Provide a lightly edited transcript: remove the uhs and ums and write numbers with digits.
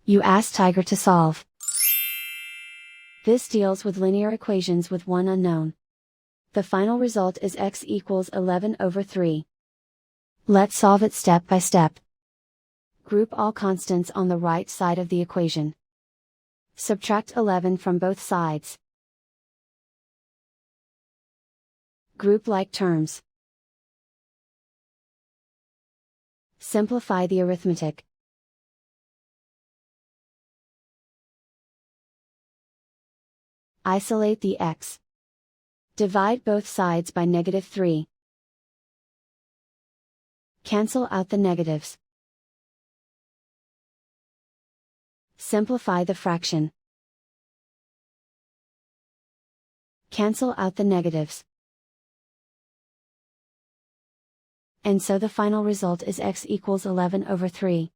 You ask Tiger to solve. This deals with linear equations with one unknown. The final result is x equals 11 over 3. Let's solve it step by step. Group all constants on the right side of the equation. Subtract 11 from both sides. Group like terms. Simplify the arithmetic. Isolate the x. Divide both sides by -3. Cancel out the negatives. Simplify the fraction. Cancel out the negatives. And so the final result is x equals 11 over 3.